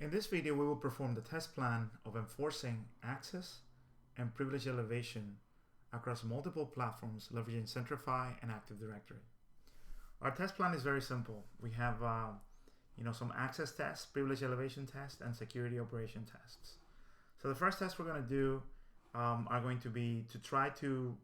In this video, we will perform the test plan of enforcing access and privilege elevation across multiple platforms leveraging Centrify and Active Directory. Our test plan is very simple. We have some access tests, privilege elevation tests, and security operation tests. So the first test we're going to do are going to be to try to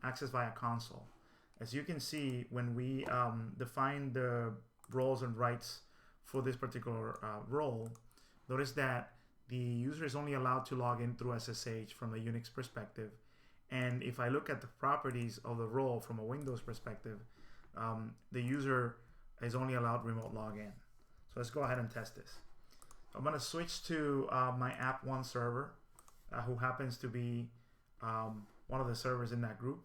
access via console. As you can see, when we define the roles and rights for this particular role, notice that the user is only allowed to log in through SSH from a Unix perspective. And if I look at the properties of the role from a Windows perspective, the user is only allowed remote login. So let's go ahead and test this. I'm going to switch to my app1 server, who happens to be one of the servers in that group.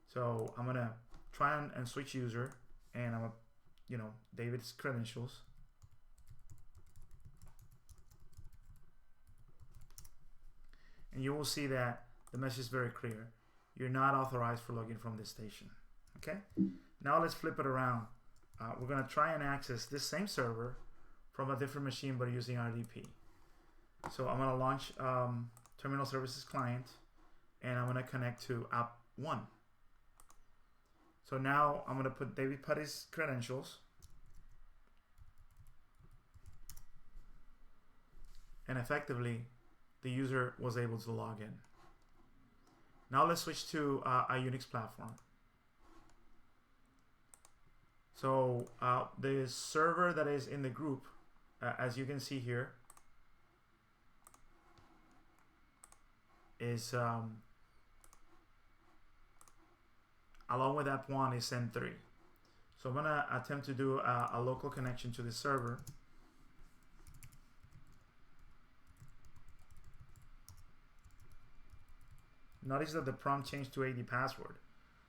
So I'm going to try and switch user, and I'm going to, David's credentials. And you will see that the message is very clear. You're not authorized for login from this station. Okay. Now let's flip it around. We're going to try and access this same server from a different machine, but using RDP. So I'm going to launch Terminal Services Client, and I'm going to connect to app1. So now I'm going to put David his credentials, and effectively the user was able to log in. Now let's switch to a Unix platform. So the server that is in the group, as you can see here, is along with app1 is N3. So I'm going to attempt to do a local connection to the server. Notice that the prompt changed to AD password.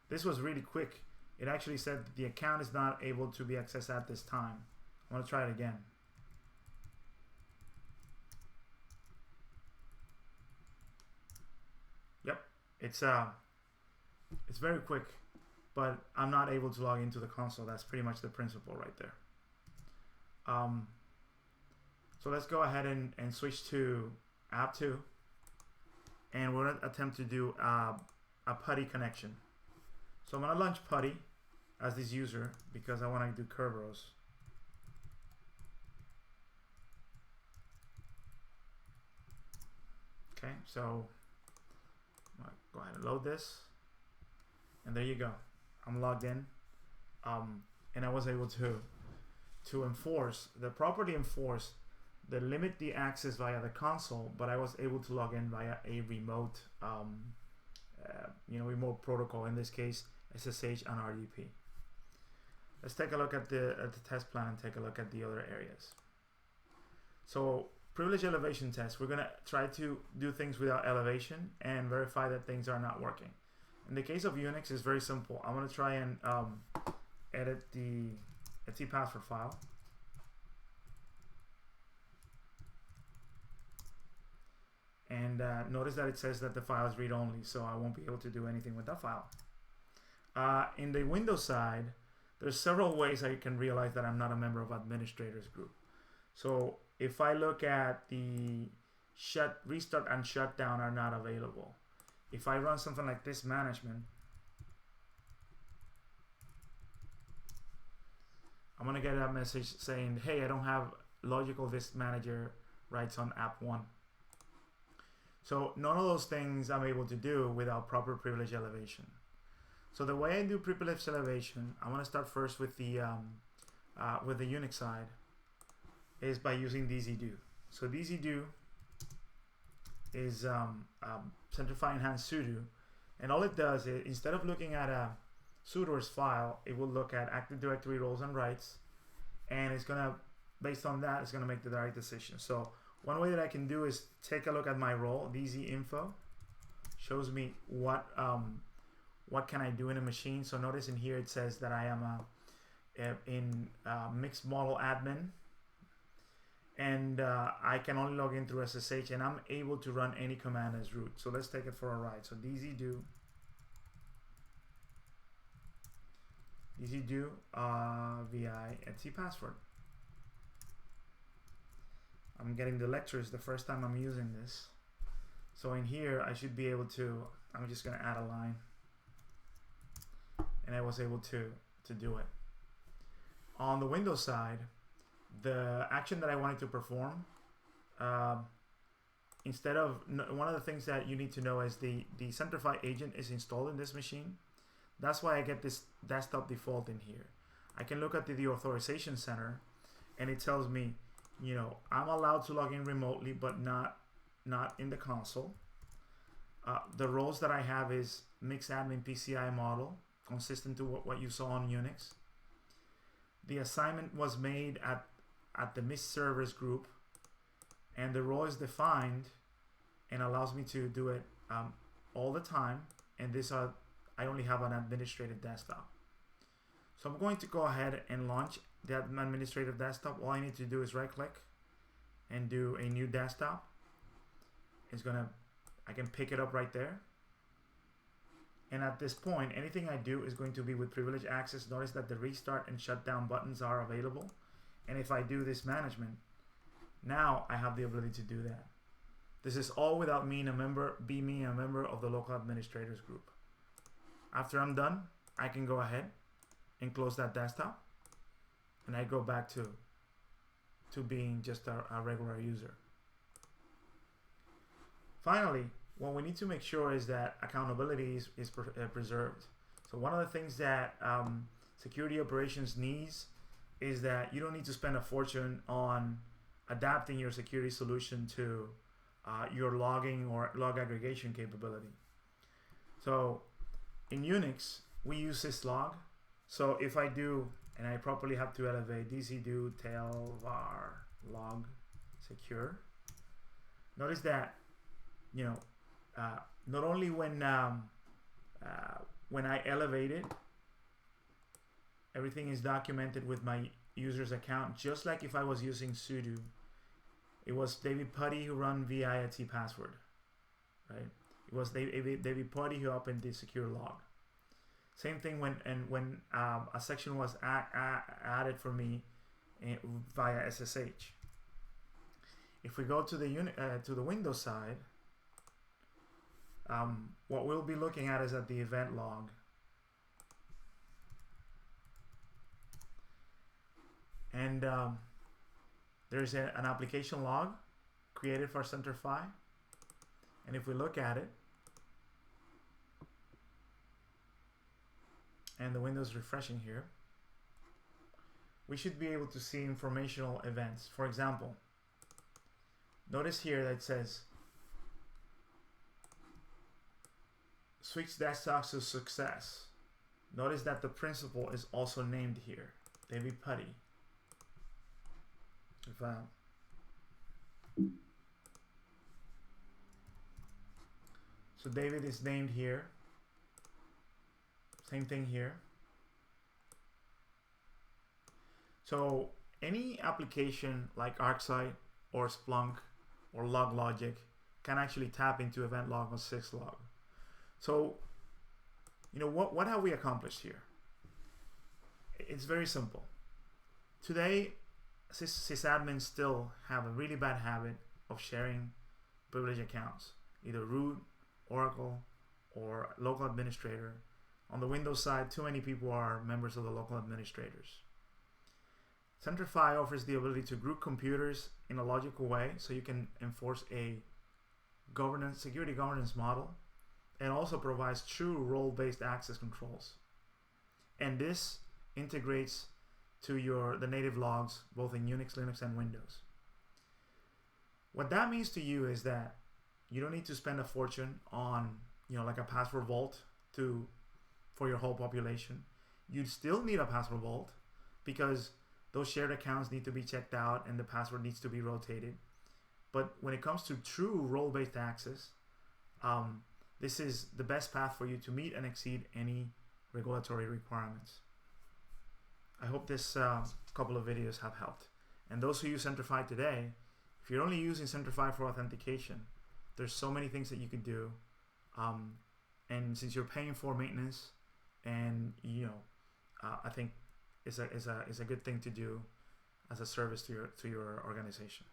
This was really quick. It actually said that the account is not able to be accessed at this time. I'm going to try it again. Yep, it's very quick, but I'm not able to log into the console. That's pretty much the principle right there. So let's go ahead and switch to app2. And we're going to attempt to do a PuTTY connection. So I'm going to launch PuTTY as this user because I want to do Kerberos. Okay, so I'm going to go ahead and load this. And there you go. I'm logged in. And I was able to enforce the property enforce that limit the access via the console, but I was able to log in via a remote, remote protocol. In this case, SSH and RDP. Let's take a look at the test plan and take a look at the other areas. So, privilege elevation test. We're gonna try to do things without elevation and verify that things are not working. In the case of Unix, it's very simple. I'm gonna try and edit the etc password file. And notice that it says that the file is read-only, so I won't be able to do anything with that file. In the Windows side, there's several ways I can realize that I'm not a member of administrators group. So if I look at the restart and shutdown are not available. If I run something like this management, I'm gonna get a message saying, hey, I don't have logical disk manager rights on app1. So none of those things I'm able to do without proper privilege elevation. So the way I do privilege elevation, I'm going to start first with the Unix side, is by using dzdo. So dzdo is Centrify enhanced sudo, and all it does is instead of looking at a sudoers file, it will look at Active Directory roles and rights, and it's going to, based on that, it's going to make the right decision. So one way that I can do is take a look at my role. dzInfo shows me what can I do in a machine. So notice in here it says that I am in mixed model admin, and I can only log in through SSH, and I'm able to run any command as root. So let's take it for a ride. So dzdo vi etc password. I'm getting the lectures the first time I'm using this. So in here, I should be able to, I'm just going to add a line. And I was able to do it. On the Windows side, the action that I wanted to perform, instead of, one of the things that you need to know is the Centrify agent is installed in this machine. That's why I get this desktop default in here. I can look at the authorization center, and it tells me, you know, I'm allowed to log in remotely, but not in the console. The roles that I have is mixed admin PCI model, consistent to what you saw on Unix. The assignment was made at the MIS servers group, and the role is defined and allows me to do it all the time. And I only have an administrative desktop. So I'm going to go ahead and launch the administrative desktop. All I need to do is right click and do a new desktop. I can pick it up right there. And at this point, anything I do is going to be with privileged access. Notice that the restart and shutdown buttons are available. And if I do this management, now I have the ability to do that. This is all without being a member of the local administrators group. After I'm done, I can go ahead and close that desktop, and I go back to being just a regular user. Finally, what we need to make sure is that accountability is preserved. So one of the things that security operations needs is that you don't need to spend a fortune on adapting your security solution to your logging or log aggregation capability. So in Unix, we use syslog. So if I do, and I properly have to elevate dzdo tail var log secure, notice that, you know, not only when I elevate it, everything is documented with my user's account, just like if I was using sudo. It was David Putty who ran vi at passwd, right? It was David Putty who opened the secure log. Same thing when a section was added for me via SSH. If we go to the Windows side, what we'll be looking at is at the event log. And there's an application log created for Centrify. And if we look at it, and the Windows refreshing here, we should be able to see informational events. For example, notice here that it says switch desktops to success. Notice that the principal is also named here, David Putty. So David is named here. Same thing here. So any application like ArcSight or Splunk or LogLogic can actually tap into event log or syslog. So, you know, what have we accomplished here? It's very simple. Today, sysadmins still have a really bad habit of sharing privileged accounts, either root, Oracle, or local administrator. On the Windows side, too many people are members of the local administrators. Centrify offers the ability to group computers in a logical way, so you can enforce a security governance model, and also provides true role-based access controls. And this integrates to the native logs, both in Unix, Linux, and Windows. What that means to you is that you don't need to spend a fortune on, you know, like a password vault for your whole population. You still need a password vault because those shared accounts need to be checked out and the password needs to be rotated. But when it comes to true role-based access, this is the best path for you to meet and exceed any regulatory requirements. I hope this couple of videos have helped. And those who use Centrify today, if you're only using Centrify for authentication, there's so many things that you could do. And since you're paying for maintenance, and you know, I think it's a good thing to do as a service to your organization.